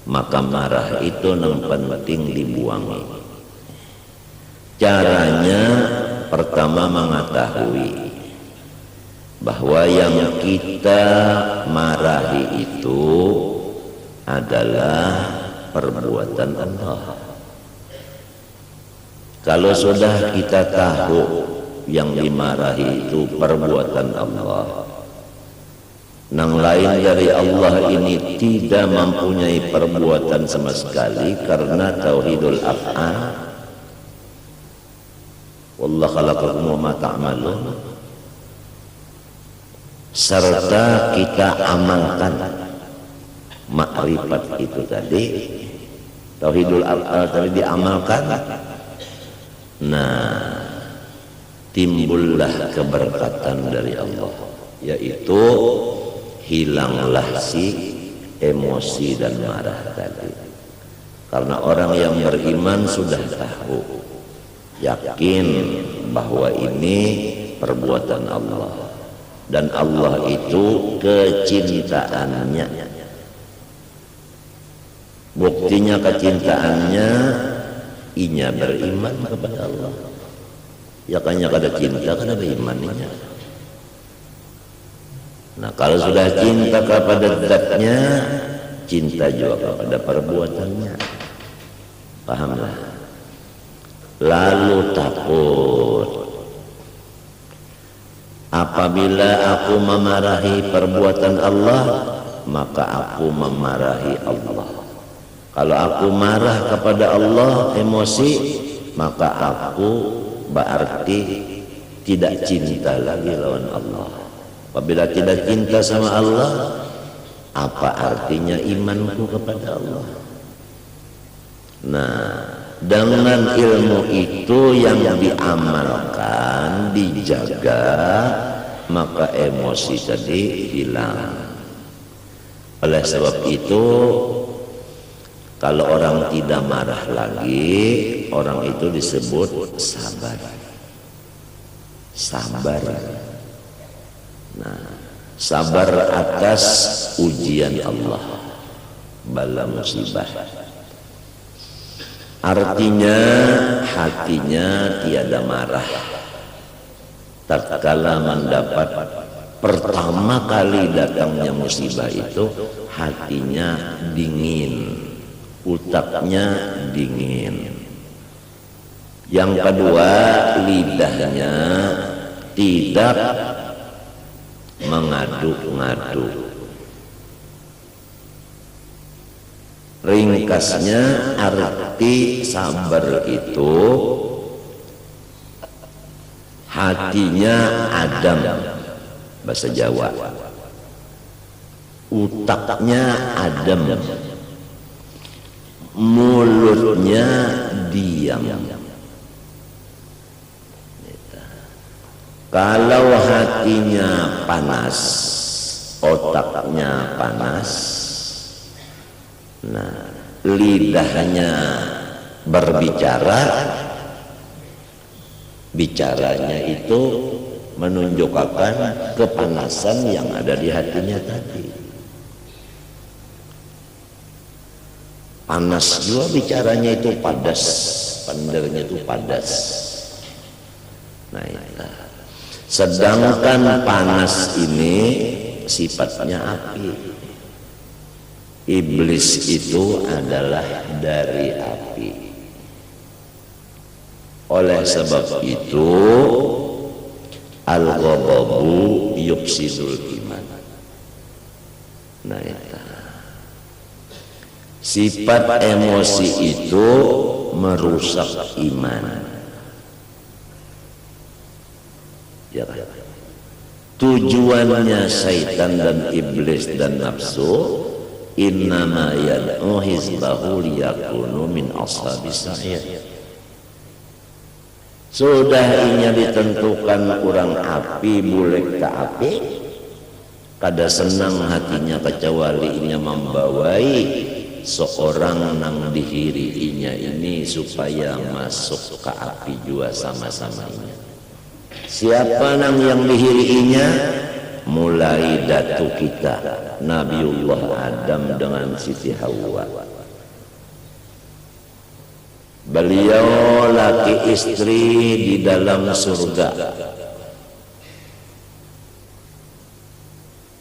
maka marah itu yang penting dibuangi. Caranya pertama mengetahui bahwa yang kita marahi itu adalah perbuatan Allah. Kalau sudah kita tahu yang dimarahi itu perbuatan Allah, yang lain dari Allah ini tidak mempunyai perbuatan sama sekali karena tauhidul af'al. Wallahu khalaqakum wa ma ta'malun. Serta kita amalkan makrifat itu tadi, tauhidul af'al tadi diamalkan. Nah, timbullah keberkatan dari Allah, yaitu hilanglah si emosi dan marah tadi. Karena orang yang beriman sudah tahu, yakin bahwa ini perbuatan Allah, dan Allah itu kecintaannya. Buktinya kecintaannya inya beriman kepada Allah. Ya kanya kada cinta kada berimannya. Nah kalau sudah cinta kepada zatnya, cinta juga kepada perbuatannya. Pahamlah. Lalu takut apabila aku memarahi perbuatan Allah, maka aku memarahi Allah. Kalau aku marah kepada Allah, emosi, maka aku berarti tidak cinta lagi lawan Allah. Apabila tidak cinta sama Allah, apa artinya imanku kepada Allah? Nah, dengan ilmu itu yang diamalkan, dijaga, maka emosi tadi hilang. Oleh sebab itu, kalau orang tidak marah lagi, orang itu disebut sabar. Sabar. Nah, sabar atas ujian Allah, bala musibah. Artinya hatinya tiada marah. Tatkala mendapat pertama kali datangnya musibah itu, hatinya dingin, utaknya dingin. Yang kedua, lidahnya tidak mengadu-ngadu. Ringkasnya arti sabar itu hatinya adem, bahasa Jawa. Utaknya adem, mulutnya diam. Kalau hatinya panas, otaknya panas, nah lidahnya berbicara, bicaranya itu menunjukkan kepanasan yang ada di hatinya tadi. Panas juga bicaranya itu padas, pendernya itu padas. Nah, itu. Sedangkan panas ini sifatnya api. Iblis itu adalah dari api. Oleh sebab itu, al-ghadabu yufsidul iman. Nah, itu. Sifat emosi itu merusak iman. Ya, tujuannya syaitan dan iblis dan nafsu, innama yad'u hizbahu liyakunu min ashabis sa'ir. Sudah inya ditentukan orang api bulek ke api, kada senang hatinya kecuali inya membawai seorang nang dihiriinya ini supaya masuk ke api juga sama-sama inya. Siapa nang yang dihiriinya? Mulai datu kita Nabiullah Adam dengan Siti Hawa, Beliau laki istri di dalam surga,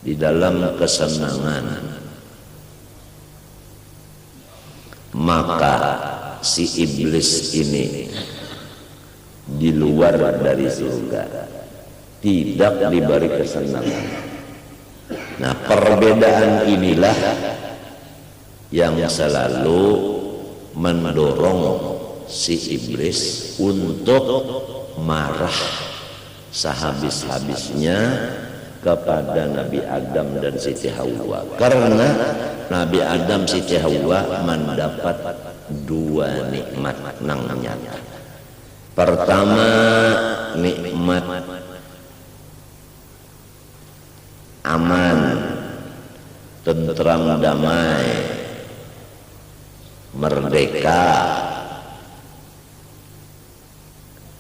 di dalam kesenangan. Maka si iblis ini di luar dari surga, tidak diberi kesenangan. Nah, perbedaan inilah yang selalu mendorong si iblis untuk marah sehabis-habisnya kepada Nabi Adam dan Siti Hawa, karena Nabi Adam Siti Hawa mendapat dua nikmat nang nyata. Pertama, nikmat aman, tentram, damai, merdeka,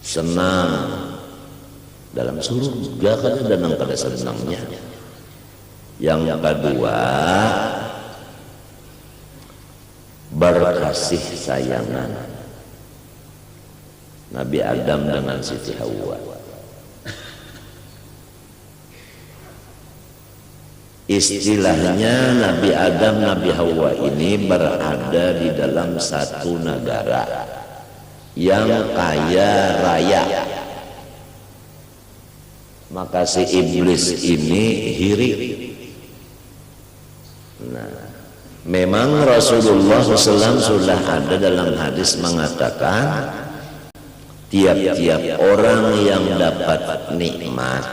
senang. Dalam surga kan ada nang kada senangnya. Yang kedua, berkasih sayangan Nabi Adam dengan Siti Hawa. Istilahnya Nabi Adam, Nabi Hawa ini berada di dalam satu negara yang kaya raya. Maka si iblis ini iri. Nah, memang Rasulullah SAW sudah ada dalam hadis mengatakan, tiap-tiap orang yang dapat nikmat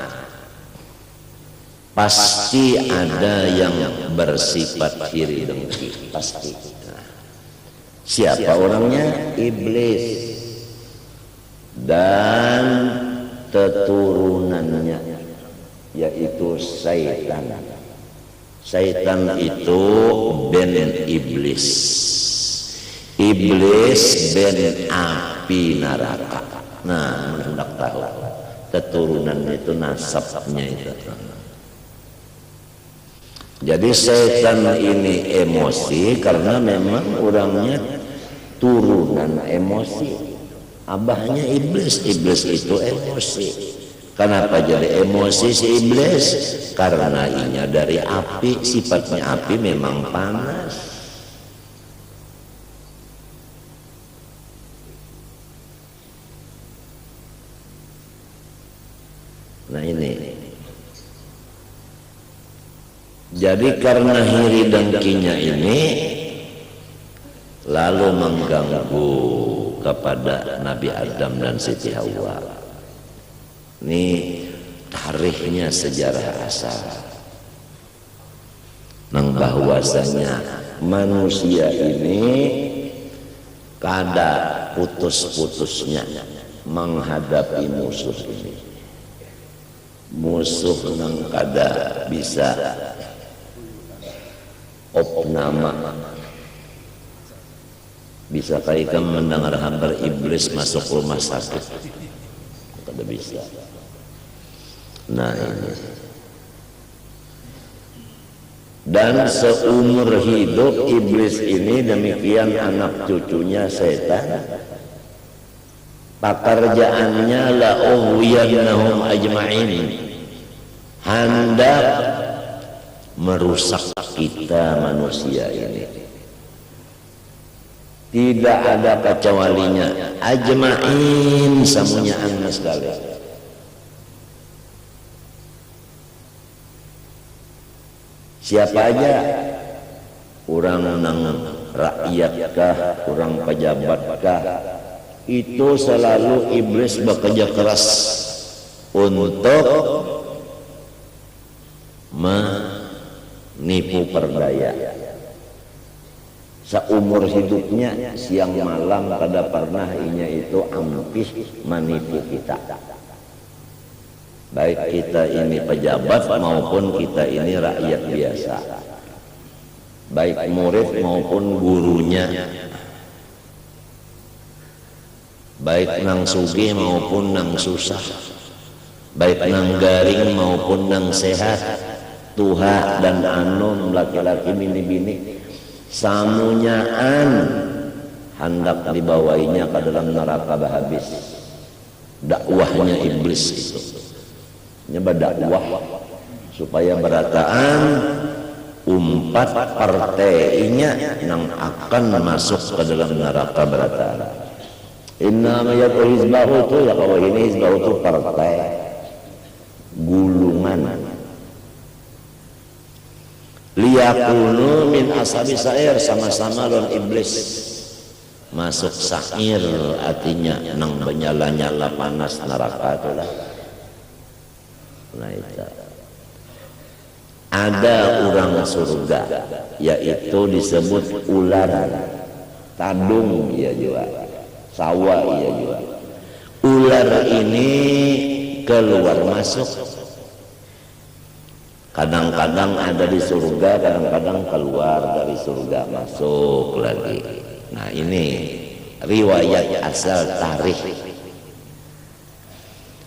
pasti ada yang bersifat iri dengki, pasti. Nah, siapa orangnya? Iblis dan keturunannya, yaitu Syaitan. Syaitan itu ben iblis, iblis ben api neraka. Nah, hendak tahu keturunannya itu, nasabnya itu. Jadi Syaitan ini emosi karena memang orangnya turunan emosi. Abahnya iblis, iblis itu emosi. Kenapa jadi emosi si iblis? Karena inya dari api, sifatnya api memang panas. Nah ini. Jadi karena iri dengkinya ini lalu mengganggu kepada Nabi Adam dan Siti Hawa. Ini tarikhnya sejarah asal. Nang bahwasanya manusia ini kada putus-putusnya menghadapi musuh ini. Musuh nang kada bisa opnama. Bisa kayak mendengar kabar iblis masuk rumah sakit, kada bisa. Nah ini. Dan seumur hidup iblis ini, demikian anak cucunya setan, pekerjaannya la ughwiyannahum ajma'in, hendak merusak kita manusia ini. Tidak ada kecualinya, ajma'in, semuanya anda sekali. Siapa aja, orang nang rakyatkah, orang pejabatkah, itu selalu iblis bekerja keras untuk menipu perdaya. Seumur hidupnya siang malam kada pernah inya itu ampih menipu kita. Baik kita ini pejabat maupun kita ini rakyat biasa, baik murid maupun gurunya, baik nang sugih maupun nang susah, baik nang garing maupun nang sehat, tuha dan anum, laki-laki bini-bini, samunyaan hendak dibawainya ke dalam neraka habis. Dakwahnya iblis itu nyoba dakwah supaya berataan umpat partainya yang akan masuk ke dalam neraka berataan. Inna mayatu hizbahu itu ya kalau ini hizbahu itu partai gulungan. Liyakunu min ashabi sa'ir, sama-sama lawan iblis masuk sa'ir, artinya nang menyala-nyala panas neraka itu lah. Nah itu ada orang surga yaitu disebut ular tadung, ya juga sawah, ya juga. Ular ini keluar masuk, kadang-kadang ada di surga, kadang-kadang keluar dari surga masuk lagi. Nah ini riwayat asal tarikh.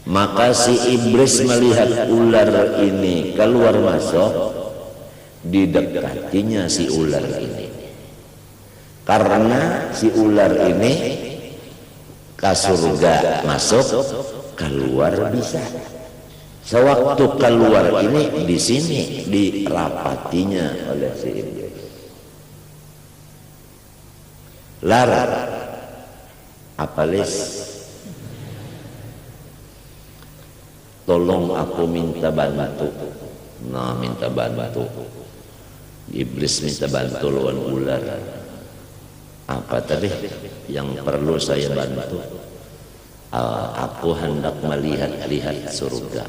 Maka si iblis melihat ular ini keluar masuk, didekatinya si ular ini. Karena si ular ini ke surga masuk, keluar bisa. Sewaktu keluar ini di sini dirapatinya oleh si iblis. Larang apalis, tolong aku minta bantu. Nah minta bantu, iblis minta bantu lawan ular. Apa tadi yang perlu saya bantu? Aku hendak melihat-lihat surga.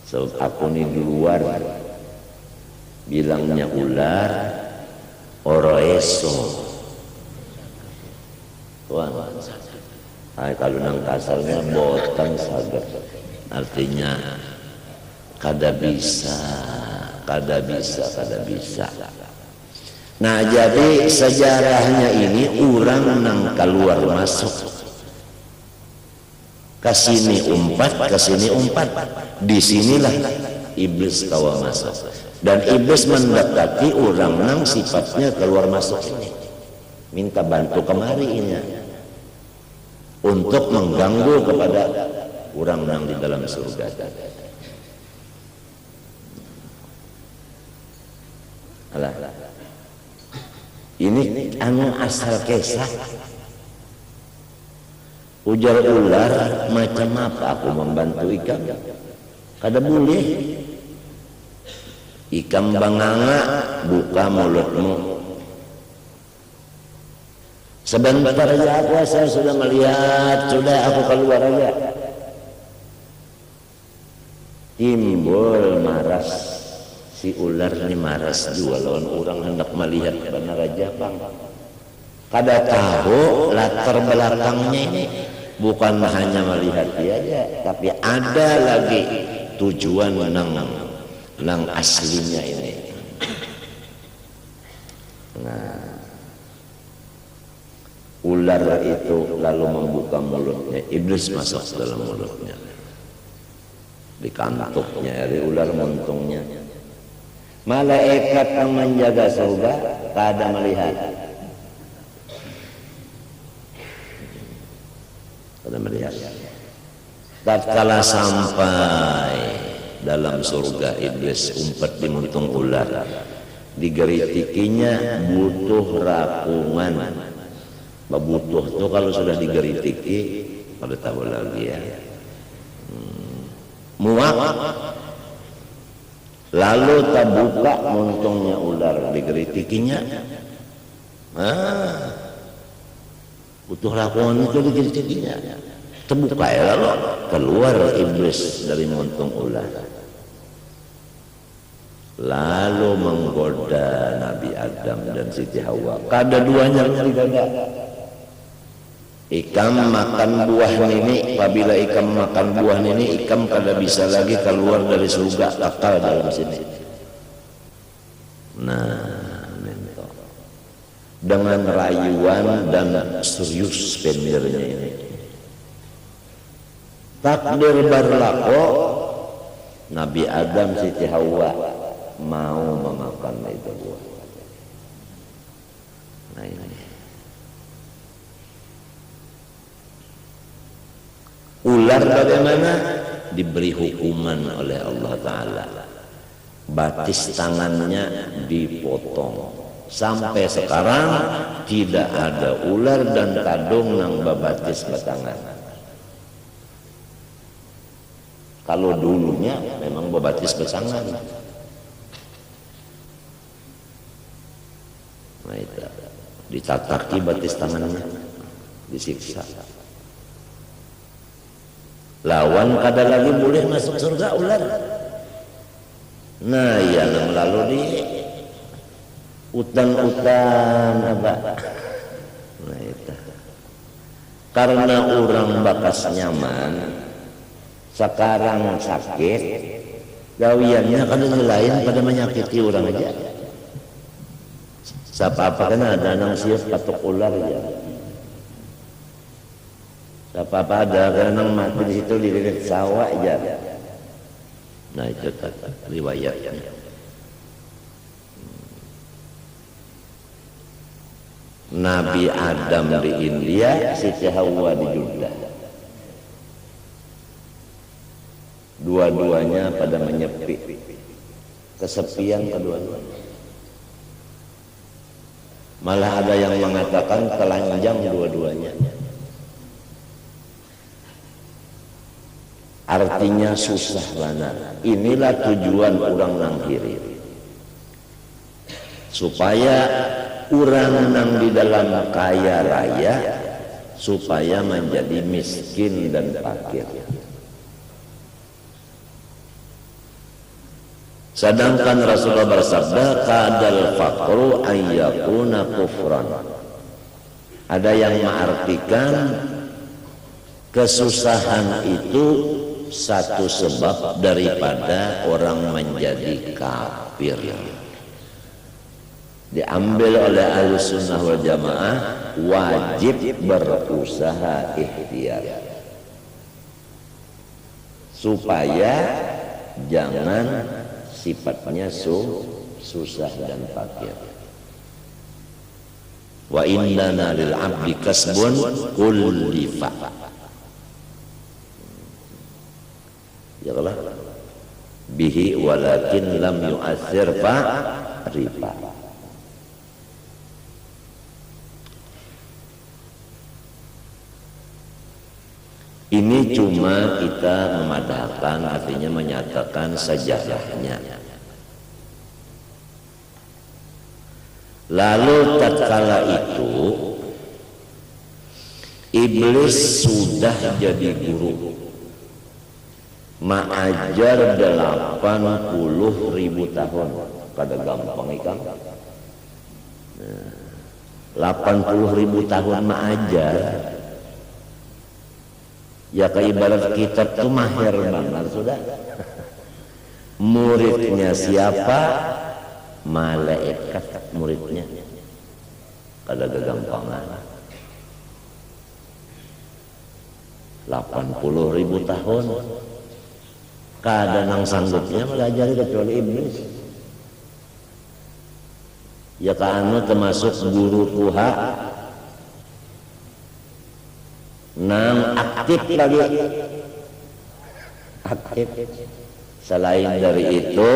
So, aku ini di luar, bilangnya ular oroeso. Tuan, kalau nang kasalnya botan sagar, artinya kada bisa. Nah jadi sejarahnya ini orang nang keluar masuk, kesini umpat, disinilah iblis kawa masuk. Dan iblis mendekati orang nang sifatnya keluar masuk ini, minta bantu kemari ini untuk mengganggu kepada orang nang di dalam surga. Alah, ini anu asal kisah. Ujar ular, macam apa aku membantu ikan? Kada boleh. Ikan banganga, buka mulutmu. Sebentar aja saya sudah melihat, sudah aku keluar aja. Timbul maras. Si ular ini maras juga lawan orang hendak melihat benar aja bang. Kada tahu latar belakangnya ini bukan hanya melihat dia aja, tapi ada lagi tujuan nang aslinya ini. Nah, ular itu lalu membuka mulutnya, iblis masuk dalam mulutnya, dikantuknya dari ular montongnya. Malaikat yang menjaga surga kada melihat. Tatkala sampai dalam surga, iblis umpat di muntung ular, digeritikinya butuh rakungan. Butuh tuh kalau sudah digeritiki, pada tahu lagi ya. Muak. Lalu tak buka muntungnya ular, digeritikinya. Butuh rakungan itu digeritikinya. Terbuka ya, lalu keluar iblis dari muntung ular. Lalu menggoda Nabi Adam dan Siti Hawa. Kada duanya digoda. Ikam makan buah ini, apabila ikam makan buah ini, ikam kada bisa lagi keluar dari surga, kekal dalam sini. Nah, dengan rayuan dan serius pendirnya ini. Takdir berlaku, Nabi Adam Siti Hawa mau memakan itu buah. Nah ini. ular bagaimana? Diberi hukuman oleh Allah Ta'ala. Batis tangannya dipotong. Sampai sekarang tidak ada ular dan kadung nang babatis batangan. Kalau dulunya memang babatis batangan. Nah itu ditataki batis tangannya, disiksa. Lawan kada lagi boleh masuk surga ular. Nah yang lalu di hutan-hutan apa? Nah itu. Karena orang bakas nyaman, sekarang sakit, gawiannya kada lain pada menyakiti orang aja. Siapa apa kan ada nang siap patok ular ya. Apa ada karena mati di situ dililit sawah aja. Nah itu riwayatnya. Nabi Adam di India, Siti Hawa di Jeddah. Dua-duanya pada menyepi, kesepian kedua-duanya. Malah ada yang mengatakan telanjang dua-duanya. Artinya susah lana. Inilah tujuan orang nang kiri, supaya orang nang di dalam kaya raya supaya menjadi miskin dan fakir. Sedangkan Rasulullah bersabda, kadal faqru ayyakuna kufran. Ada yang mengartikan kesusahan itu satu sebab daripada orang menjadi kafir. Diambil oleh Ahlussunnah wal Jamaah, wajib berusaha ikhtiar supaya jangan sifatnya susah dan fakir. Wa innana lil abdi kasbun kullifa. Ya Allah, bihi walakin lam yu'athir fa riba. Ini cuma kita memadahkan, artinya menyatakan sejarahnya. Lalu tatkala itu iblis sudah jadi guru, mengajar 80.000 tahun. Kada gampang ikan. 80.000 tahun mengajar. Ya kayak ibarat kitab tuh mahir banget sudah. Muridnya siapa? Malaikat muridnya. Kada gagampangan. 80.000 tahun. Kada nang sanggupnya melajari kecuali iblis. Ya kaanu termasuk guru Tuha nang aktif lagi, aktif. Selain dari itu,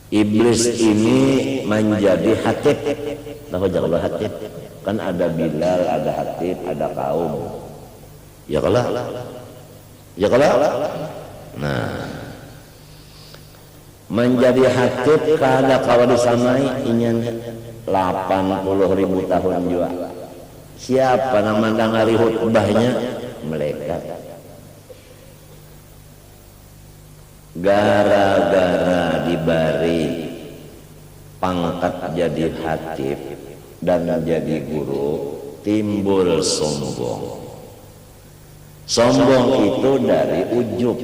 iblis ini menjadi hatib. Tahu jangan hatib? Kan ada Bilal, ada hatib, ada kaum. Ya kalah, ya kalah. Nah, menjadi hatib kada kawa disamai ingin 80.000 tahun juga. Siapa yang mandang hari khutbahnya? Malaikat. Gara-gara diberi pangkat jadi hatib dan jadi guru, timbul sombong. Sombong itu dari ujub.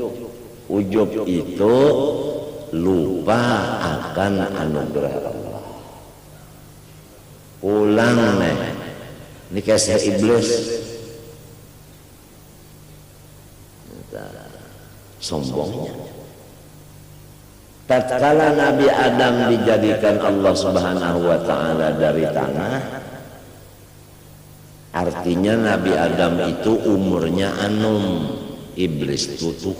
Ujub itu lupa akan anugerah Allah. Ulang nih. Ini kisah iblis. Sombongnya. Tatkala Nabi Adam dijadikan Allah Subhanahu wa taala dari tanah, Artinya Nabi Adam itu umurnya anum, iblis tutup.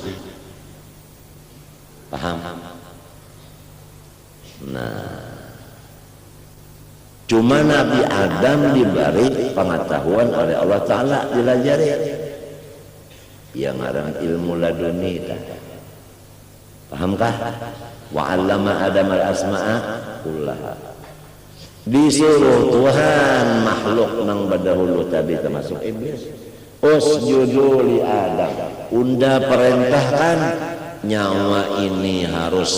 Paham? Nah, cuma Nabi Adam diberi pengetahuan oleh Allah Ta'ala, dilajari yang ngaran ilmu laduni. Pahamkah? Wa 'allama Adam al-asma'a kullaha. Disuruh Tuhan makhluk nang badahulu tadi termasuk iblis, usjudu li Adam, unda perintahkan nyawa ini harus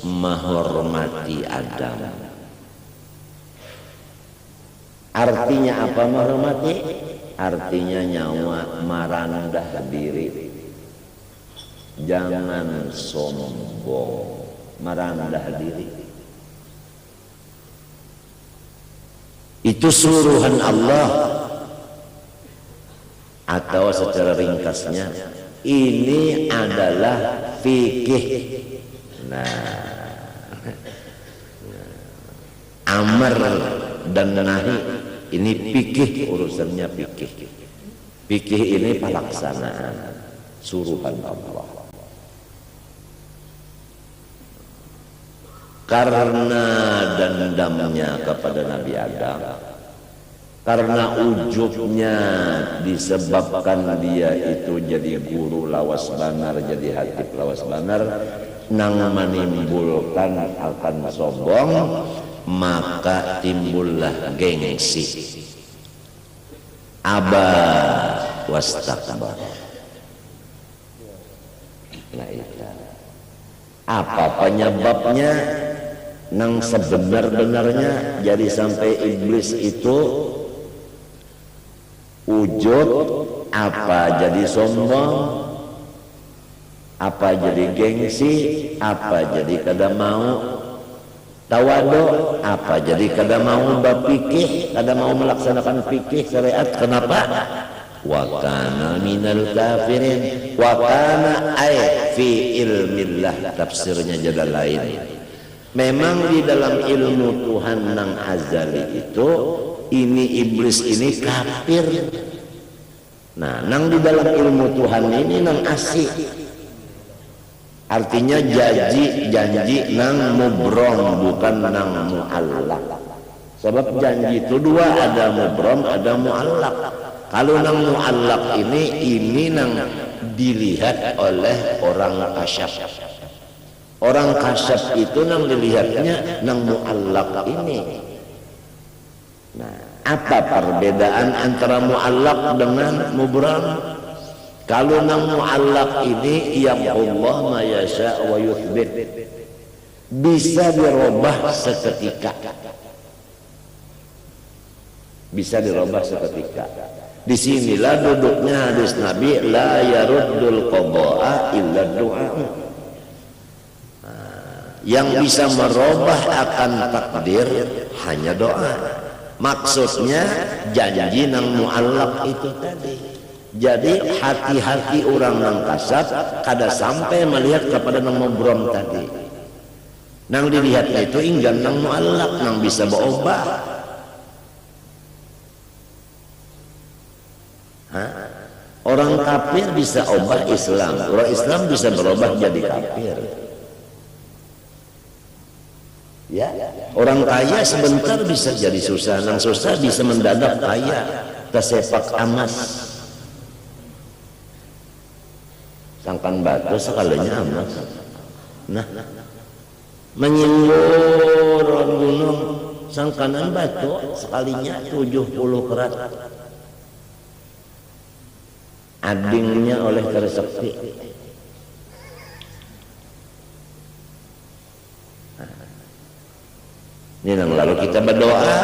menghormati Adam. Artinya apa menghormati? Artinya nyawa merendah diri, jangan sombong, merendah diri. Itu suruhan Allah. Atau secara ringkasnya, ini adalah fikih. Nah, amar dan nahi ini fikih, urusannya fikih. Fikih ini pelaksanaan suruhan Allah. Karena dendamnya kepada Nabi Adam, karena ujubnya disebabkan dia itu jadi guru lawas banar, jadi hatib lawas banar, nang menimbulkan akan sombong, maka timbullah gengsi. Aba wastakbar. Nah, itu apa penyebabnya? Nang sebenar-benarnya jadi sampai iblis itu ujub, apa jadi sombong, apa jadi gengsi, apa jadi kada mau tawadu, apa jadi kada mau berfikih, kada mau melaksanakan fikih syariat. Kenapa? Wa kana minal kafirin, wa kana ay fi ilmillah, tafsirnya jadi lain. Memang di dalam ilmu Tuhan nang azali itu, ini iblis ini kafir. Nah, nang di dalam ilmu Tuhan ini nang asih. Artinya janji nang mubrom, bukan nang muallaq. Sebab janji itu dua, ada mubrom, ada muallaq. Kalau nang muallaq ini nang dilihat oleh orang kasyaf. Orang kasyaf itu nang dilihatnya nang muallaq ini. Nah, apa perbedaan antara muallaq dengan mubram? Kalau nang muallaq ini yamhullah ma yasha wa yuthbit, bisa dirubah seketika. Bisa dirubah seketika. Disinilah duduknya hadis Nabi, la yaruddul qada'a illa du'a. Yang bisa merubah akan takdir hanya doa. Maksudnya janji nang muallaq itu tadi. Jadi hati-hati orang nang kasat kada sampai melihat kepada nang mubrom tadi. Nang dilihatnya itu inggan nang muallaq, nang bisa berubah. Orang kafir bisa ubah Islam, orang Islam bisa berubah jadi kafir. Ya, orang kaya sebentar bisa jadi susah, nang susah bisa mendadak kaya, tersepak amas. Sangkan batu sekalinya amas. Nah, menyinggur gunung, sangkanan batu sekalinya 70 kerat. Adingnya oleh tersakti. Ini nang lalu kita berdoa.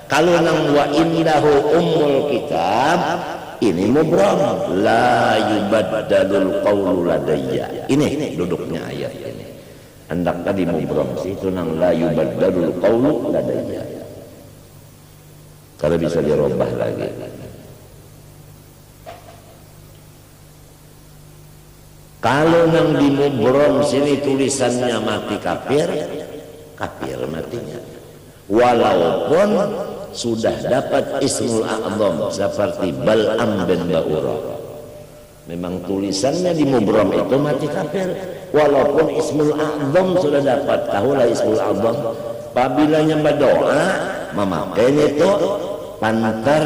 Kalau nang wa indahu ummul kitab, ini mubram, la yubaddalul qawlu ladayya. Ini duduknya ayat ini. Hendak tadi mubram itu nang la yubaddalul qawlu ladayya. Kalau bisa dirubah lagi. Kalau nang di mubram sini tulisannya mati kafir, kafir matinya. walaupun sudah dapat ismul a'zam seperti Bal'am bin Ba'urah. Memang tulisannya di mubram itu mati kafir, walaupun ismul a'zam sudah dapat. Tahulah ismul a'zam, apabila nyembah doa memakainya itu pantar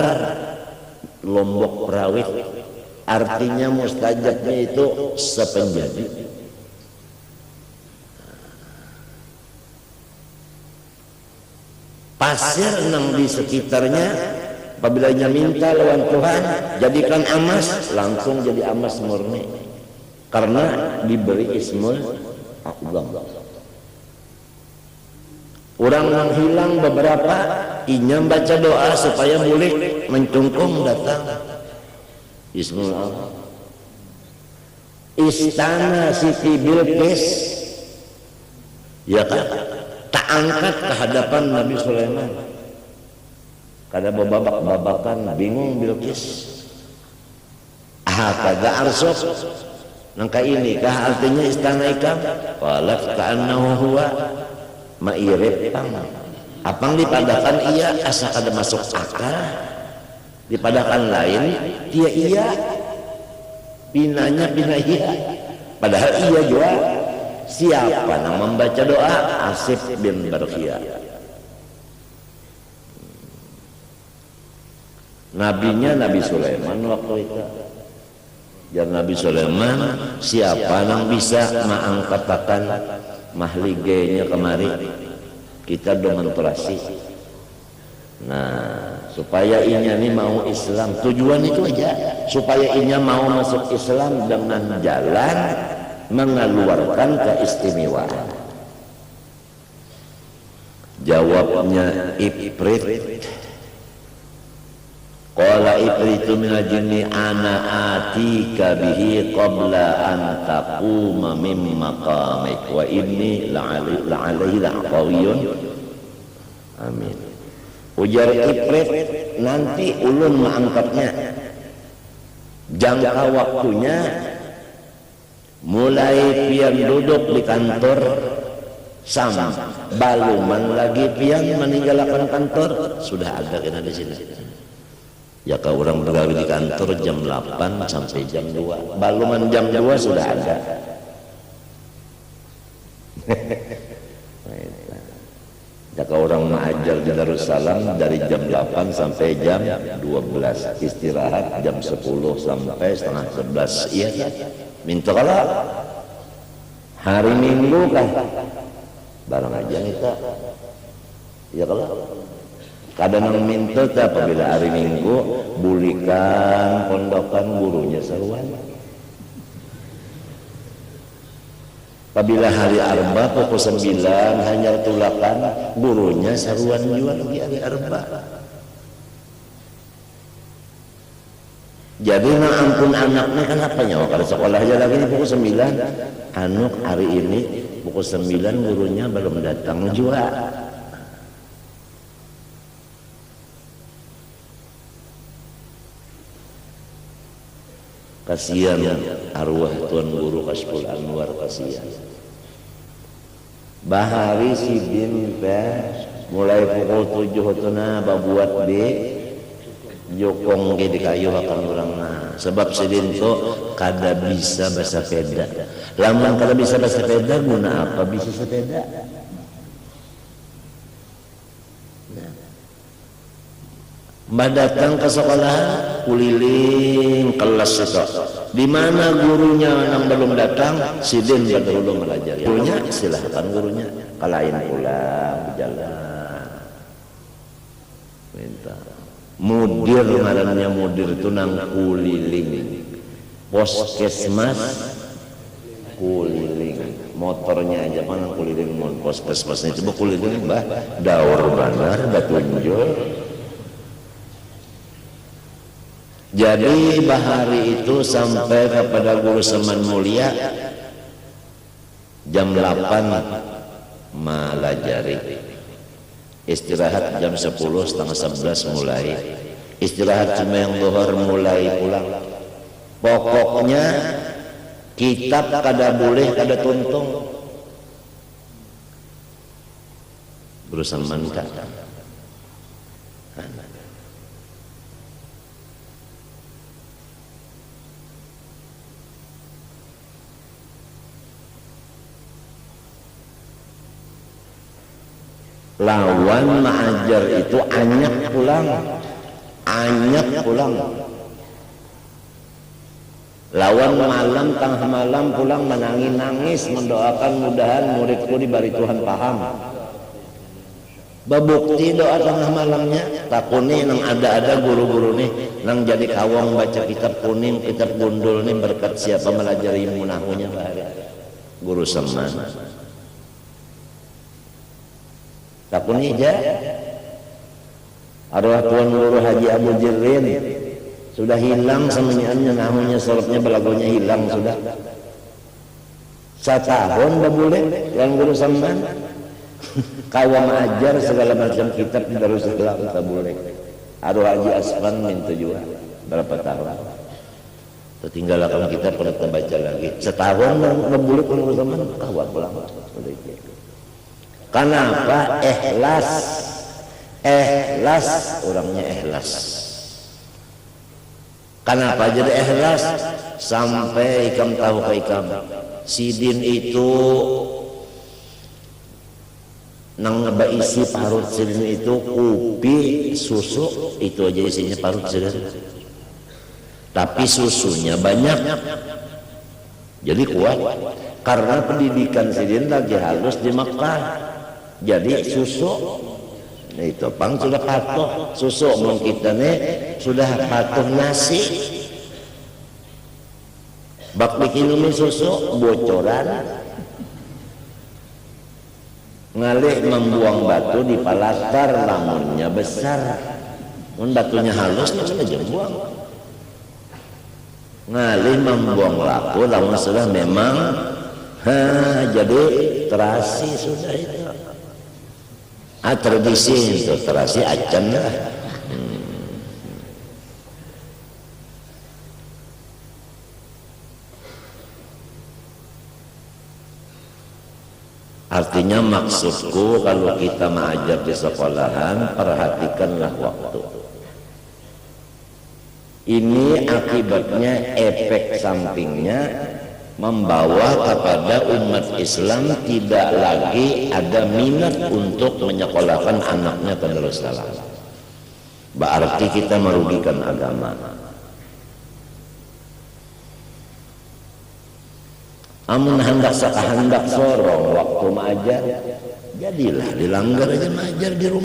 lombok perawit, artinya mustajabnya itu sepenjadi. Pasir nang di sekitarnya apabila minta lawan Tuhan jadikan emas, langsung jadi emas murni karena diberi ismul a'zam. Orang yang hilang beberapa inya baca doa supaya boleh mencungkung datang ismul a'zam. Istana Siti Bilqis ya kan tak angkat ke hadapan Nabi Sulaiman. Kada babak-babakan bingung Bilqis. Hakadha arsuk. Nangka ini kah artinya istana ikam? Qalat ka'annahu huwa ma'irib pang. Apang dipadakan iya asa kada masuk akal. Dipadakan lain dia iya. Pinanya pina iya. Padahal iya juga. Siapa yang membaca doa? Asif bin Barkhiyah. Nabinya Nabi Sulaiman waktu itu. Dan Nabi Sulaiman siapa yang bisa mengangkatakan mahligenya kemari? Kita demonstrasi. Nah, supaya inya ini mau Islam, tujuan itu aja. Supaya inya mau masuk Islam dengan jalan mengeluarkan keistimewaan. Jawabnya Ifrit. Qala Ifritu minal jinni ana atika bihi qabla an taquma min maqamik wa inni la'alaihi la'qawiyyun. Amin. Ujar Ifrit, nanti ulun mengangkatnya. Jangka waktunya mulai pian duduk di kantor sama baluman lagi pian meninggalkan kantor sudah ada kena di sini. Ya kalau orang bergawe di kantor jam 8 sampai jam 2, baluman jam 2 sudah ada. Ya kalau orang mengajar di Darussalam dari jam 8 sampai jam 12, istirahat jam 10 sampai setengah 11. Iya kan? Minta kalau hari Minggu kan barang aja kita ya kalau kadang minta apabila hari Minggu bulikan pondokan gurunya seruan. Apabila hari Arba pukul 9 hanya tulakan gurunya seruan juga lagi hari Arba. Jadi nah ampun anaknya kan apanya kalau sekolah aja lagi pukul 9 anuk hari ini pukul 9 gurunya belum datang juga. Kasihan arwah Tuan Guru Kashful Anwar, kasihan. Bahari sidin mulai pukul 7 tuna babuat di jokong di kayu akan orang sebab sidin tu kada bisa bahasa sepeda. Lambang kada bisa bahasa sepeda guna apa bisa sepeda? Mbak datang ke sekolah kuliling kelas itu. Di mana gurunya yang belum datang, sidin dulu melajari. Gurunya silahkan gurunya kalahin pulang berjalan. Minta. Mudir ngarannya mudir itu nang kuliling. Poskesmas kuliling. Motornya aja mana kuliling poskesmasnya coba kuliling mbah daur banar batunjul. Jadi bahari itu sampai kepada Guru Saman Mulia jam 8 melajari, istirahat jam 10 setengah 11 mulai istirahat cuma yang zuhur mulai pulang. Pokoknya kitab kada boleh kada tuntung. guru saman ka lawan ma'ajar itu anyak pulang lawan malam tengah malam pulang menangis mendoakan mudahan muridku diberi Tuhan paham babukti doa tengah malamnya takuni nang ada guru-guru nih nang jadi kawang baca kitab kuning kitab gundul nih berkat siapa melajari munahunya bahaya guru saman takuni aja arwah Tuan Guru Haji Abu Jirrin sudah hilang semuanya nahunya sorobnya belagonya hilang sudah setahun dah boleh yang guru saman kawam ajar segala macam kitab di Darussalam tak boleh arwah Haji Asman minta juga berapa tahun tertinggal akan kitab pada terbaca lagi setahun dah boleh guru saman kawam pulang kenapa ikhlas orangnya ikhlas kenapa jadi ikhlas sampai ikam tahu ke ikam sidin itu nang isi parut sidin itu kopi susu itu aja isinya parut sidin tapi susunya banyak jadi kuat karena pendidikan sidin lagi halus di Makkah jadi susu itu pang sudah patuh susu belum kita nih sudah patuh nasi bak bikin minum susu bocoran ngalih membuang batu di palatar lamunnya besar mun batunya halus sudah jembuang ngalih membuang laku lamun sudah memang jadi terasi sudah itu tradisi itu terasi acan lah artinya maksudku kalau kita mengajar di sekolahan perhatikanlah waktu ini akibatnya efek sampingnya membawa kepada umat Islam tidak lagi ada minat untuk menyekolahkan anaknya ke Darussalam. Berarti kita merugikan agama. Amun hendak sakahandak sorong waktu mengajar, jadilah dilanggar aja mengajar di rumah.